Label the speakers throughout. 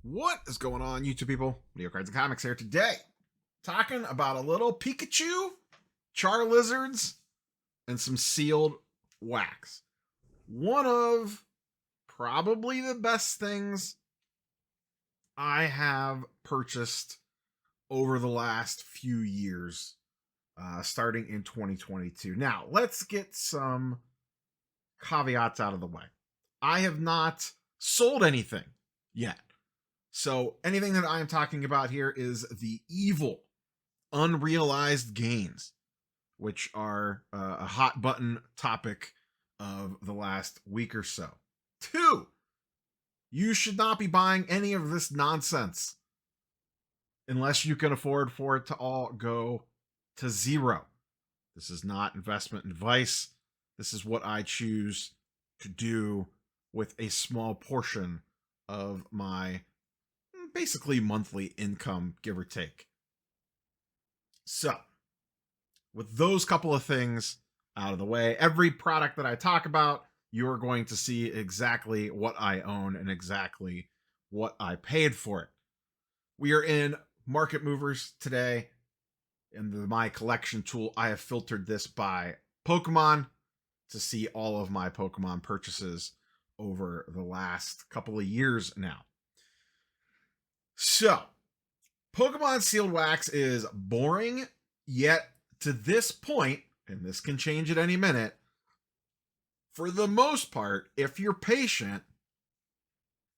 Speaker 1: What is going on, YouTube people? Video Cards and Comics here today, talking about a little Pikachu, Charizards, and some sealed wax. One of probably the best things I have purchased over the last few years, starting in 2022. Now, let's get some caveats out of the way. I have not sold anything yet. So anything that I am talking about here is the evil, unrealized gains, which are a hot button topic of the last week or so. 2, you should not be buying any of this nonsense unless you can afford for it to all go to zero. This is not investment advice. This is what I choose to do with a small portion of my basically monthly income, give or take. So, with those couple of things out of the way, every product that I talk about, you're going to see exactly what I own and exactly what I paid for it. We are in Market Movers today. In the My Collection tool, I have filtered this by Pokemon to see all of my Pokemon purchases over the last couple of years now. So, Pokemon Sealed Wax is boring, yet to this point, and this can change at any minute, for the most part, if you're patient,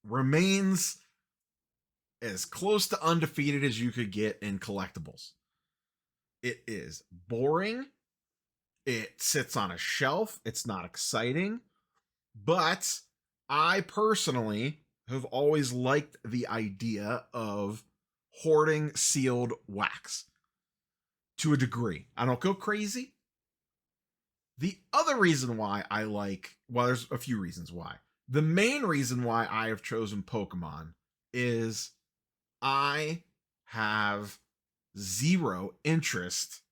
Speaker 1: remains as close to undefeated as you could get in collectibles. It is boring. It sits on a shelf. It's not exciting. But I personally have always liked the idea of hoarding sealed wax to a degree. I don't go crazy. The other reason why I like, well, there's a few reasons why. The main reason why I have chosen Pokemon is I have zero interest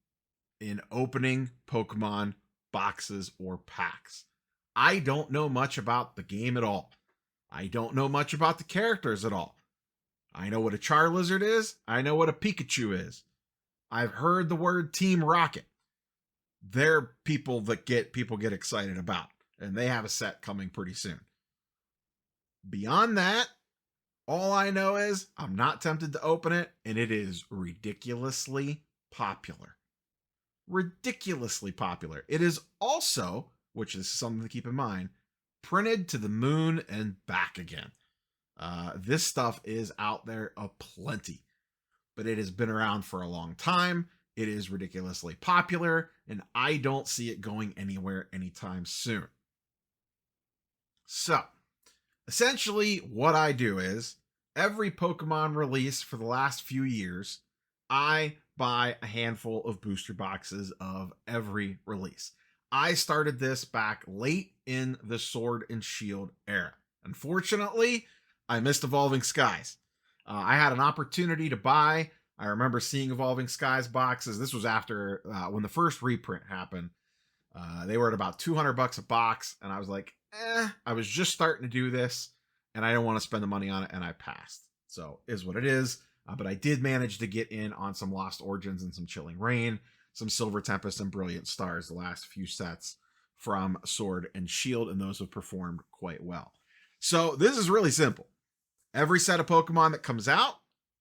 Speaker 1: in opening Pokemon boxes or packs. I don't know much about the game at all. I don't know much about the characters at all. I know what a Charizard is. I know what a Pikachu is. I've heard the word Team Rocket. They're people that people get excited about, and they have a set coming pretty soon. Beyond that, all I know is I'm not tempted to open it, and it is ridiculously popular. Ridiculously popular. It is also, which is something to keep in mind, printed to the moon and back again. This stuff is out there aplenty, but it has been around for a long time. It is ridiculously popular, and I don't see it going anywhere anytime soon. So, essentially what I do is, every Pokemon release for the last few years, I buy a handful of booster boxes of every release. I started this back late in the Sword and Shield era. Unfortunately, I missed Evolving Skies. I had an opportunity to buy. I remember seeing Evolving Skies boxes. This was after when the first reprint happened. They were at about $200 a box, and I was like, I was just starting to do this, and I didn't want to spend the money on it, and I passed. So, is what it is. But I did manage to get in on some Lost Origins and some Chilling Reign, some Silver Tempest and Brilliant Stars, the last few sets from Sword and Shield, and those have performed quite well. So this is really simple. Every set of Pokemon that comes out,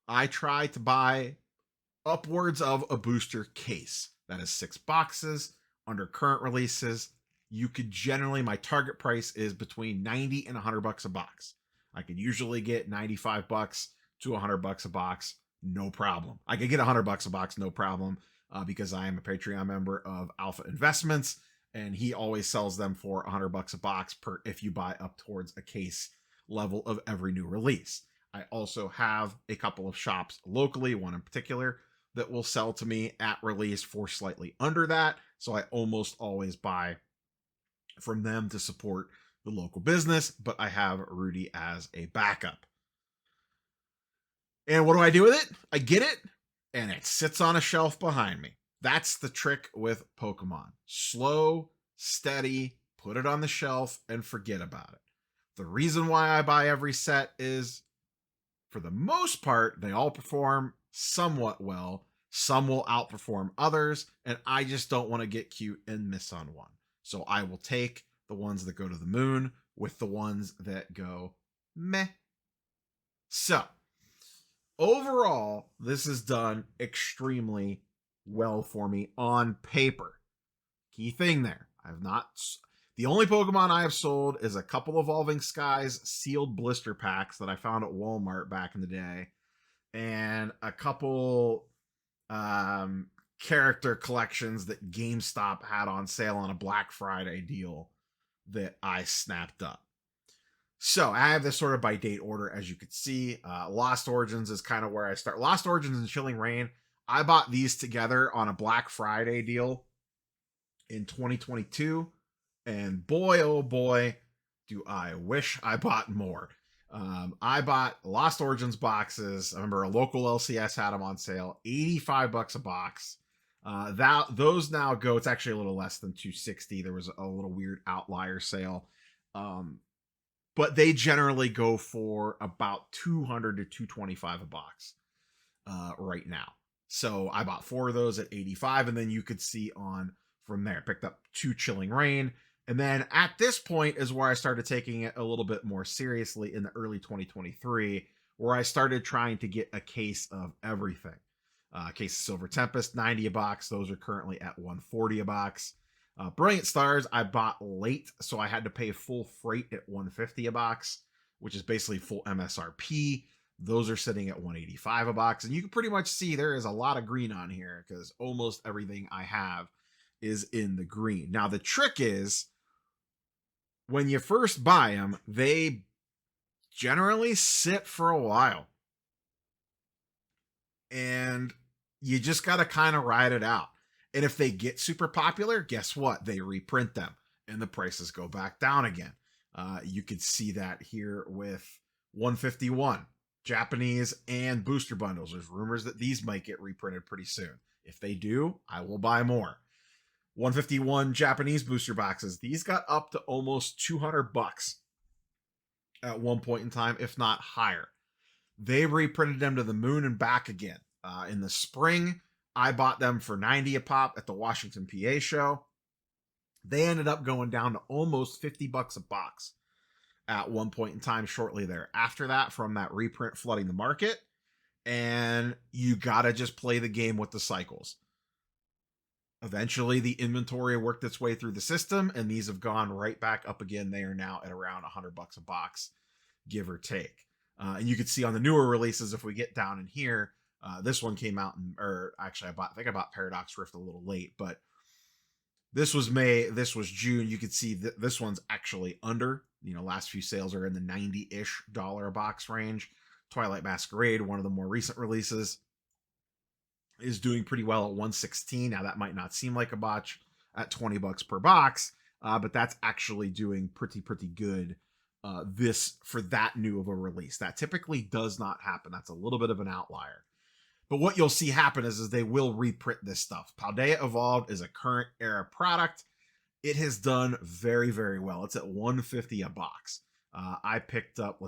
Speaker 1: I try to buy upwards of a booster case. That is 6 boxes. Under current releases, you could generally, my target price is between $90 and $100 a box. I could usually get $95 to $100 a box, no problem. I could get $100 a box, no problem, because I am a Patreon member of Alpha Investments, and he always sells them for $100 a box per if you buy up towards a case level of every new release. I also have a couple of shops locally, one in particular, that will sell to me at release for slightly under that, so I almost always buy from them to support the local business, but I have Rudy as a backup. And what do I do with it? I get it, and it sits on a shelf behind me. That's the trick with Pokemon. Slow, steady, put it on the shelf, and forget about it. The reason why I buy every set is For the most part, they all perform somewhat well. Some will outperform others, and I just don't want to get cute and miss on one. So I will take the ones that go to the moon with the ones that go meh. So overall, this is done extremely well for me on paper. Key thing there, the only Pokemon I have sold is a couple Evolving Skies sealed blister packs that I found at Walmart back in the day, and a couple character collections that GameStop had on sale on a Black Friday deal that I snapped up. So I have this sort of by date order, as you can see. Lost Origins is kind of where I start. Lost Origins and Chilling Reign, I bought these together on a Black Friday deal in 2022. And boy, oh boy, do I wish I bought more. I bought Lost Origins boxes. I remember a local LCS had them on sale, $85 a box. Those now go, it's actually a little less than $260. There was a little weird outlier sale. But they generally go for about $200 to $225 a box right now. So I bought 4 of those at $85, and then you could see on from there. Picked up 2 Chilling Reign. And then at this point is where I started taking it a little bit more seriously in the early 2023, where I started trying to get a case of everything. Case of Silver Tempest, 90 a box. Those are currently at 140 a box. Brilliant Stars, I bought late, so I had to pay full freight at 150 a box, which is basically full MSRP. Those are sitting at 185 a box. And you can pretty much see there is a lot of green on here because almost everything I have is in the green. Now, the trick is when you first buy them, they generally sit for a while. And you just got to kind of ride it out. And if they get super popular, guess what? They reprint them and the prices go back down again. You could see that here with 151 Japanese and booster bundles. There's rumors that these might get reprinted pretty soon. If they do, I will buy more. 151 Japanese booster boxes. These got up to almost $200 at one point in time, if not higher. They reprinted them to the moon and back again. In the spring, I bought them for 90 a pop at the Washington, PA show. They ended up going down to almost $50 a box at one point in time shortly there. After that, from that reprint flooding the market, and you gotta just play the game with the cycles. Eventually, the inventory worked its way through the system, and these have gone right back up again. They are now at around $100 a box, give or take. And you can see on the newer releases, if we get down in here, this one came out, I think I bought Paradox Rift a little late, but this was May, this was June. You could see that this one's actually under, last few sales are in the $90-ish a box range. Twilight Masquerade, one of the more recent releases, is doing pretty well at 116. Now that might not seem like a botch at $20 per box, but that's actually doing pretty good. This for that new of a release. That typically does not happen. That's a little bit of an outlier. But what you'll see happen is they will reprint this stuff. Paldea Evolved is a current era product. It has done very, very well. It's at 150 a box. I picked up,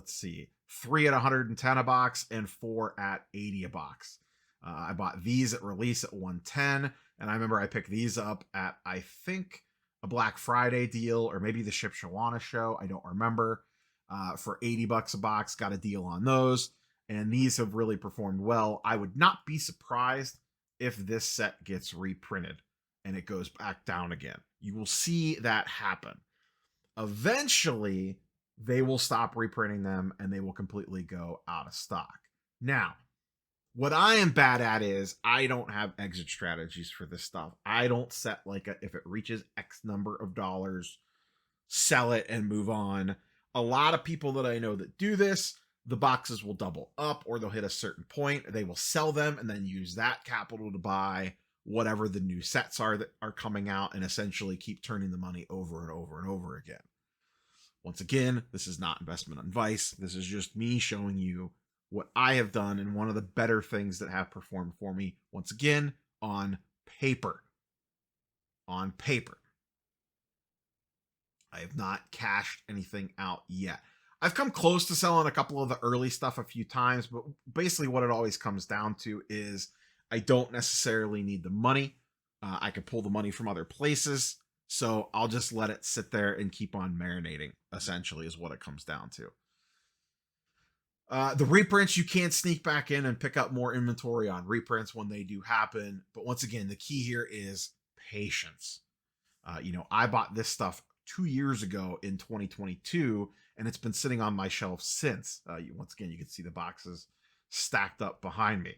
Speaker 1: 3 at 110 a box and 4 at 80 a box. I bought these at release at 110, and I remember I picked these up at, I think, a Black Friday deal, or maybe the Ship Shawana show, I don't remember, for $80 a box. Got a deal on those, and these have really performed well. I would not be surprised if this set gets reprinted and it goes back down again. You will see that happen. Eventually, they will stop reprinting them and they will completely go out of stock. Now, what I am bad at is I don't have exit strategies for this stuff. I don't set if it reaches X number of dollars, sell it and move on. A lot of people that I know that do this, the boxes will double up or they'll hit a certain point. They will sell them and then use that capital to buy whatever the new sets are that are coming out and essentially keep turning the money over and over and over again. Once again, this is not investment advice. This is just me showing you what I have done and one of the better things that have performed for me, once again, on paper. On paper. I have not cashed anything out yet. I've come close to selling a couple of the early stuff a few times, but basically what it always comes down to is I don't necessarily need the money. I can pull the money from other places. So I'll just let it sit there and keep on marinating, essentially, is what it comes down to. The reprints, you can sneak back in and pick up more inventory on reprints when they do happen. But once again, the key here is patience. I bought this stuff 2 years ago in 2022, and it's been sitting on my shelf since. Once again, you can see the boxes stacked up behind me.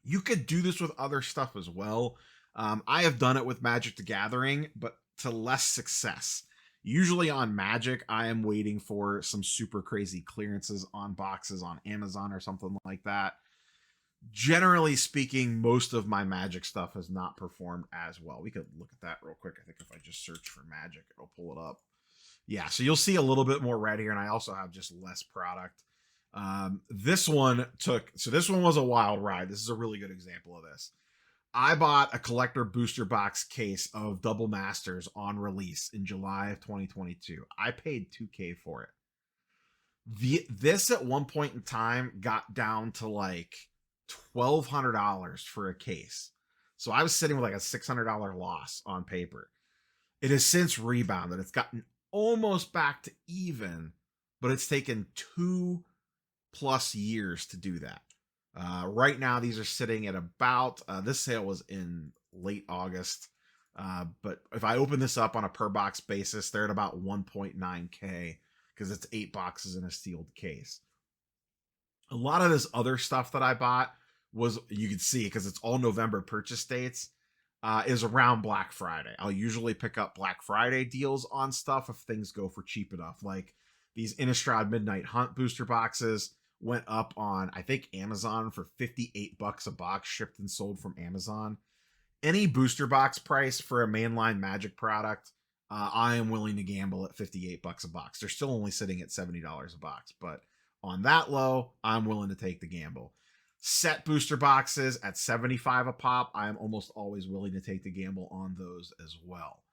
Speaker 1: You could do this with other stuff as well. I have done it with Magic the Gathering, but to less success. Usually on Magic, I am waiting for some super crazy clearances on boxes on Amazon or something like that. Generally speaking, most of my Magic stuff has not performed as well. We could look at that real quick. I think if I just search for Magic, it'll pull it up. Yeah, so you'll see a little bit more red here, and I also have just less product. This one was a wild ride. This is a really good example of this. I bought a collector booster box case of Double Masters on release in July of 2022. I paid $2K for it. This at one point in time got down to like $1,200 for a case. So I was sitting with like a $600 loss on paper. It has since rebounded. It's gotten almost back to even, but it's taken 2+ years to do that. Right now, these are sitting at about, this sale was in late August. But if I open this up on a per box basis, they're at about 1.9K because it's 8 boxes in a sealed case. A lot of this other stuff that I bought was, you can see because it's all November purchase dates, is around Black Friday. I'll usually pick up Black Friday deals on stuff if things go for cheap enough. Like these Innistrad Midnight Hunt booster boxes went up on, I think, Amazon for $58 a box, shipped and sold from Amazon. Any booster box price for a mainline Magic product, I am willing to gamble at $58 a box. They're still only sitting at $70 a box, but on that low, I'm willing to take the gamble. Set booster boxes at $75 a pop, I am almost always willing to take the gamble on those as well.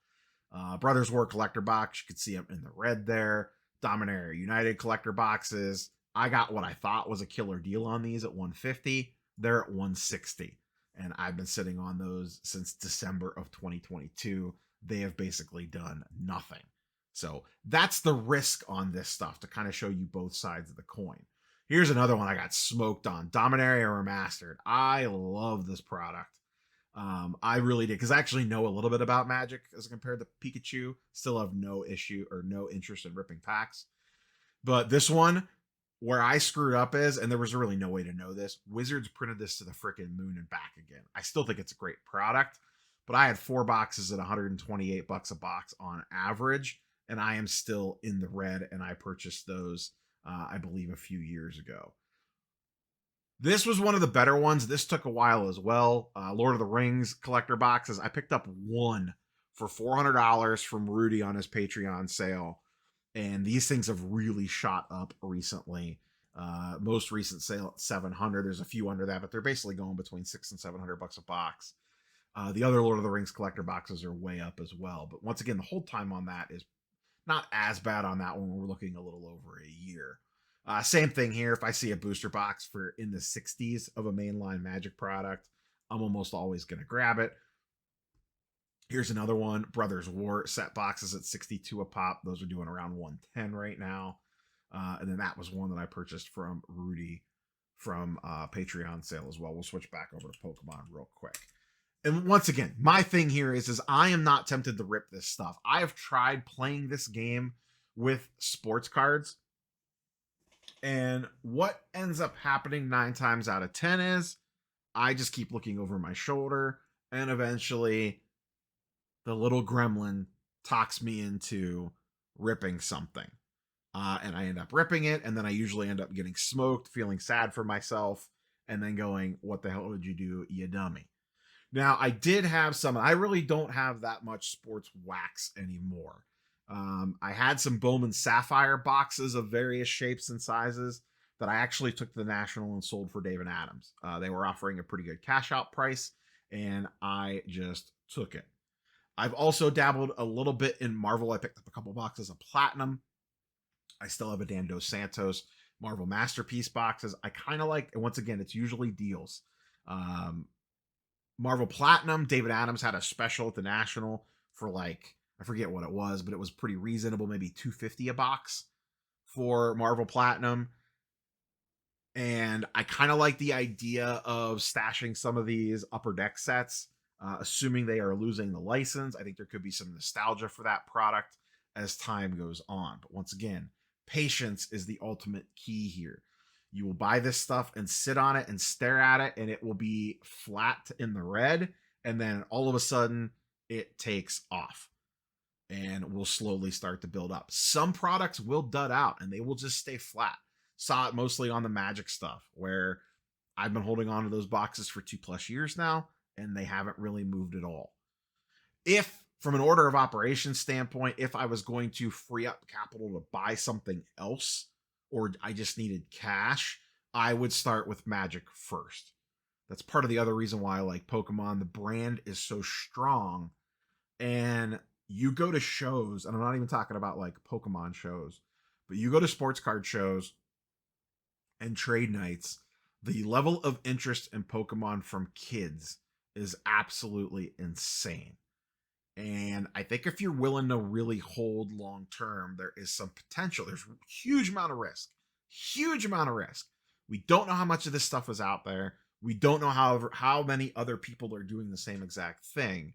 Speaker 1: Brothers War collector box, you can see them in the red there. Dominaria United collector boxes, I got what I thought was a killer deal on these at $150. They're at $160. And I've been sitting on those since December of 2022. They have basically done nothing. So that's the risk on this stuff, to kind of show you both sides of the coin. Here's another one I got smoked on. Dominaria Remastered. I love this product. I really did, because I actually know a little bit about Magic as compared to Pikachu. Still have no issue or no interest in ripping packs. But this one, where I screwed up is, and there was really no way to know this, Wizards printed this to the frickin' moon and back again. I still think it's a great product, but I had 4 boxes at $128 a box on average, and I am still in the red, and I purchased those, I believe, a few years ago. This was one of the better ones. This took a while as well. Lord of the Rings collector boxes. I picked up one for $400 from Rudy on his Patreon sale. And these things have really shot up recently. Most recent sale at $700. There's a few under that, but they're basically going between $600 and $700 a box. The other Lord of the Rings collector boxes are way up as well. But once again, the hold time on that is not as bad on that one. We're looking a little over a year. Same thing here. If I see a booster box for in the 60s of a mainline Magic product, I'm almost always going to grab it. Here's another one. Brothers War set boxes at $62 a pop. Those are doing around $110 right now. And then that was one that I purchased from Rudy from Patreon sale as well. We'll switch back over to Pokemon real quick. And once again, my thing here is I am not tempted to rip this stuff. I have tried playing this game with sports cards. And what ends up happening 9 times out of 10 is I just keep looking over my shoulder, and eventually the little gremlin talks me into ripping something. And I end up ripping it, and then I usually end up getting smoked, feeling sad for myself, and then going, what the hell did you do, you dummy? Now, I did have some, I really don't have that much sports wax anymore. I had some Bowman Sapphire boxes of various shapes and sizes that I actually took to the National and sold for David Adams. They were offering a pretty good cash out price, and I just took it. I've also dabbled a little bit in Marvel. I picked up a couple boxes of Platinum. I still have a Dan Dos Santos Marvel Masterpiece boxes. I kind of like, and once again, it's usually deals. Um, Marvel Platinum, David Adams had a special at the National for like, I forget what it was, but it was pretty reasonable, maybe $250 a box for Marvel Platinum. And I kind of like the idea of stashing some of these upper deck sets, assuming they are losing the license. I think there could be some nostalgia for that product as time goes on. But once again, patience is the ultimate key here. You will buy this stuff and sit on it and stare at it, and it will be flat in the red. And then all of a sudden, it takes off and will slowly start to build up. Some products will dud out and they will just stay flat. Saw it mostly on the Magic stuff, where I've been holding on to those boxes for 2+ years now, and they haven't really moved at all. If, from an order of operations standpoint, if I was going to free up capital to buy something else, or I just needed cash, I would start with Magic first. That's part of the other reason why I like Pokemon. The brand is so strong, and you go to shows, and I'm not even talking about like Pokemon shows, but you go to sports card shows and trade nights, the level of interest in Pokemon from kids is absolutely insane. And I think if you're willing to really hold long term, there is some potential. There's a huge amount of risk. Huge amount of risk. We don't know how much of this stuff is out there. We don't know, however, how many other people are doing the same exact thing.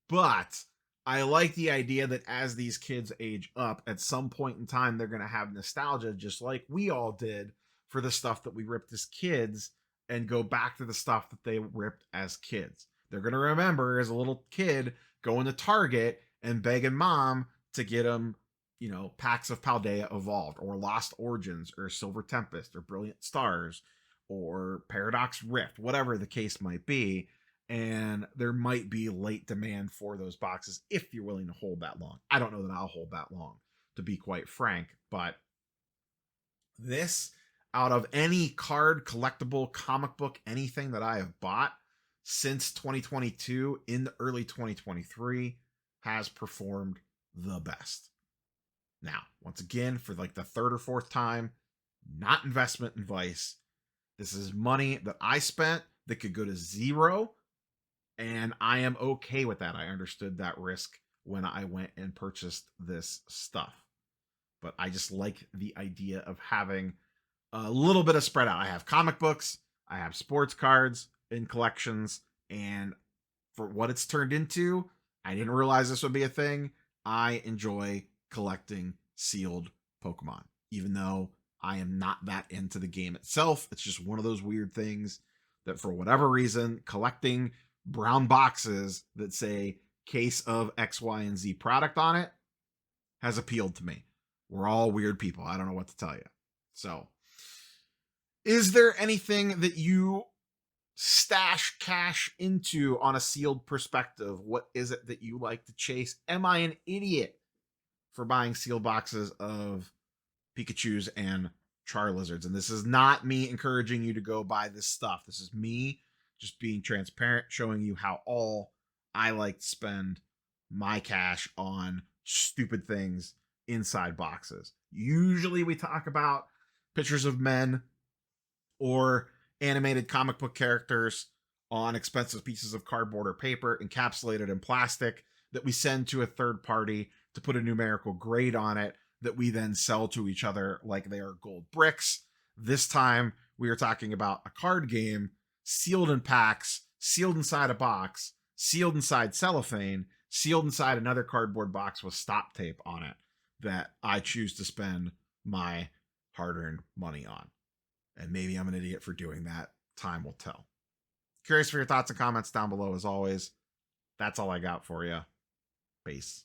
Speaker 1: But I like the idea that as these kids age up, at some point in time, they're going to have nostalgia, just like we all did for the stuff that we ripped as kids, and go back to the stuff that they ripped as kids. They're going to remember as a little kid going to Target and begging mom to get them, packs of Paldea Evolved, or Lost Origins, or Silver Tempest, or Brilliant Stars, or Paradox Rift, whatever the case might be. And there might be late demand for those boxes if you're willing to hold that long. I don't know that I'll hold that long, to be quite frank, but this, out of any card, collectible, comic book, anything that I have bought since 2022 in the early 2023, has performed the best. Now, once again, for like the third or fourth time, not investment advice. This is money that I spent that could go to zero, and I am okay with that. I understood that risk when I went and purchased this stuff. But I just like the idea of having a little bit of spread out. I have comic books, I have sports cards in collections, and for what it's turned into, I didn't realize this would be a thing. I enjoy collecting sealed Pokemon, even though I am not that into the game itself. It's just one of those weird things that, for whatever reason, collecting brown boxes that say case of X, Y, and Z product on it has appealed to me. We're all weird people. I don't know what to tell you. So, is there anything that you stash cash into on a sealed perspective? What is it that you like to chase? Am I an idiot for buying sealed boxes of Pikachus and Charizards? And this is not me encouraging you to go buy this stuff. This is me just being transparent, showing you how all I like to spend my cash on stupid things inside boxes. Usually we talk about pictures of men or animated comic book characters on expensive pieces of cardboard or paper encapsulated in plastic that we send to a third party to put a numerical grade on it that we then sell to each other like they are gold bricks. This time we are talking about a card game sealed in packs, sealed inside a box, sealed inside cellophane, sealed inside another cardboard box with stop tape on it that I choose to spend my hard-earned money on. And maybe I'm an idiot for doing that. Time will tell. Curious for your thoughts and comments down below as always. That's all I got for you. Peace.